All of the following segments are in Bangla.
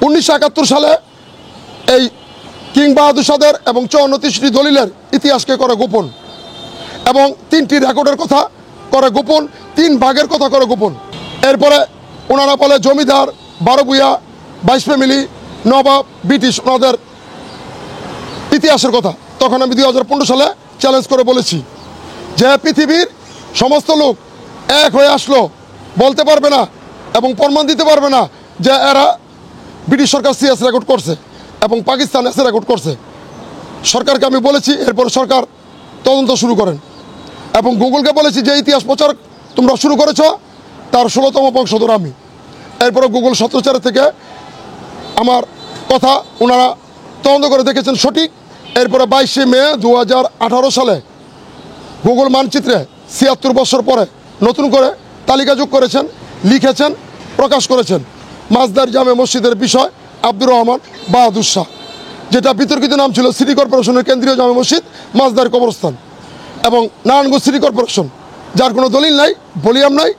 1971 সালে এই কিং বাহাদুর শাহের এবং 54টি দলিলের ইতিহাসকে করে গোপন এবং 3টি রেকর্ডের কথা করে গোপন, 3 ভাগের কথা করে গোপন। এরপরে ওনারা বলে জমিদার, 12 ভূঁইয়া, 22 ফ্যামিলি, নবাব, ব্রিটিশ, ওনাদের ইতিহাসের কথা। তখন আমি 2015 সালে চ্যালেঞ্জ করে বলেছি যে পৃথিবীর সমস্ত লোক এক হয়ে আসলো বলতে পারবে না এবং প্রমাণ দিতে পারবে না যে এরা ব্রিটিশ সরকার সিএস রেকর্ড করছে এবং পাকিস্তান এসে রেকর্ড করছে। সরকারকে আমি বলেছি, এরপরে সরকার তদন্ত শুরু করেন এবং গুগলকে বলেছি যে ইতিহাস প্রচার তোমরা শুরু করেছ, তার 16তম বংশধর আমি। এরপরে গুগল 17 থেকে আমার কথা ওনারা তদন্ত করে দেখেছেন সঠিক। এরপরে 22শে মে 2018 সালে গুগল মানচিত্রে 76 বছর পরে নতুন করে তালিকা যোগ করেছেন, লিখেছেন, প্রকাশ করেছেন মাঝদার জামে মসজিদের বিষয় আব্দুর রহমান বাহাদুর শাহ, যেটা বিতর্কিত নাম ছিল সিটি কর্পোরেশনের কেন্দ্রীয় জামে মসজিদ মাঝদার কবরস্থান এবং নারায়ণগঞ্জ সিটি কর্পোরেশন, যার কোনো দলিল নাই, ভলিউম নাই,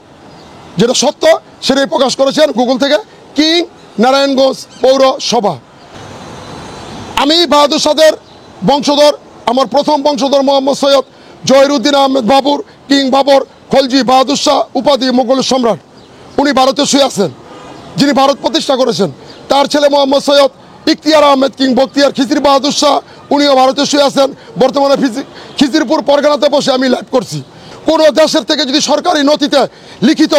যেটা সত্য সেটাই প্রকাশ করেছেন গুগল থেকে কিং নারায়ণগঞ্জ পৌরসভা। আমি বাহাদুর শাহের বংশধর, আমার প্রথম বংশধর মোহাম্মদ সৈয়দ জহিরুদ্দিন আহমেদ বাবুর কিং বাবর খলজি বাহাদুর শাহ উপাধি মোগল সম্রাট। উনি ভারতে শুয়ে আছেন, যিনি ভারত প্রতিষ্ঠা করেছেন। তার ছেলে মোহাম্মদ সৈয়দ ইখতিয়ার আহমেদ কিং বখতিয়ার খিজির বাহাদুর শাহ, উনিও ভারতে শুয়ে আছেন। বর্তমানে খিজিরপুর পরগনাতে বসে আমি লাইভ করছি। কোনো দেশের থেকে যদি সরকারি নথিতে লিখিত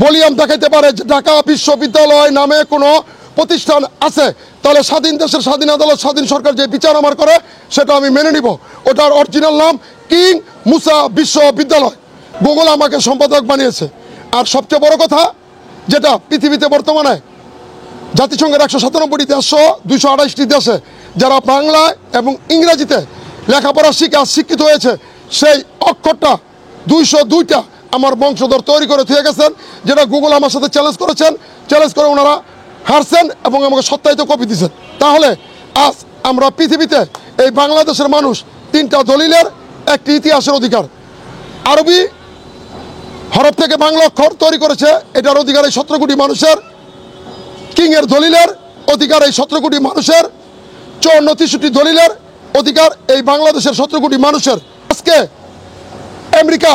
ভলিউম দেখাইতে পারে যে ঢাকা বিশ্ববিদ্যালয় নামে কোনো প্রতিষ্ঠান আছে, তাহলে স্বাধীন দেশের স্বাধীন আদালত, স্বাধীন সরকার যে বিচার আমার করে সেটা আমি মেনে নিব। ওটার অরিজিনাল নাম কিং মুসা বিশ্ববিদ্যালয়। গুগল আমাকে সম্পাদক বানিয়েছে। আর সবচেয়ে বড় কথা, যেটা পৃথিবীতে বর্তমানে জাতিসংঘের 197টি দেশ সহ 228টি দেশে যারা বাংলায় এবং ইংরেজিতে লেখাপড়া শিক্ষিত হয়েছে, সেই অক্ষরটা 202টা আমার বংশধর তৈরি করে থুয়ে গেছেন, যেটা গুগল আমার সাথে চ্যালেঞ্জ করেছেন। চ্যালেঞ্জ করে ওনারা হারছেন এবং আমাকে সত্যায়িত কপি দিয়েছেন। তাহলে আজ আমরা পৃথিবীতে এই বাংলাদেশের মানুষ 3টা দলিলের একটি ইতিহাসের অধিকার, আরবি হরফ থেকে বাংলা অক্ষর তৈরি করেছে, এটার অধিকার এই 17 কোটি মানুষের। কিংয়ের দলিলের অধিকার এই 17 কোটি মানুষের। 54-63 দলিলের অধিকার এই বাংলাদেশের 17 কোটি মানুষের। আজকে আমেরিকা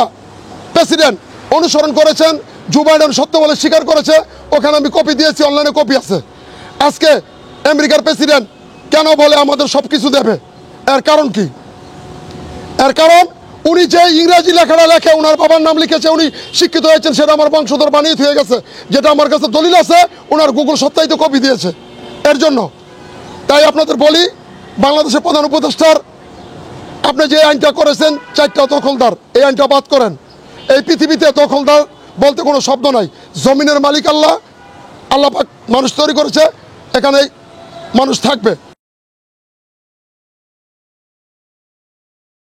প্রেসিডেন্ট অনুসরণ করেছেন, জো বাইডেন সত্য বলে স্বীকার করেছে, ওখানে আমি কপি দিয়েছি, অনলাইনে কপি আছে। আজকে আমেরিকার প্রেসিডেন্ট কেন বলে আমাদের সব কিছু দেবে? এর কারণ কি? এর কারণ উনি যে ইংরেজি লেখাটা লেখে, ওনার বাবার নাম লিখেছে, উনি শিক্ষিত হয়েছেন, সেটা আমার বংশধর বানিয়ে হয়ে গেছে, যেটা আমার কাছে দলিল আছে, ওনার গুগল সত্যায়িত কপি দিয়েছে। এর জন্য তাই আপনাদের বলি, বাংলাদেশের প্রধান উপদেষ্টার আপনি যে আইনটা করেছেন 4টা দখলদার, এই আইনটা বাদ করেন। এই পৃথিবীতে দখলদার বলতে কোনো শব্দ নাই। জমিনের মালিক আল্লাহ, আল্লাহ পাক মানুষ তৈরি করেছে, এখানে মানুষ থাকবে।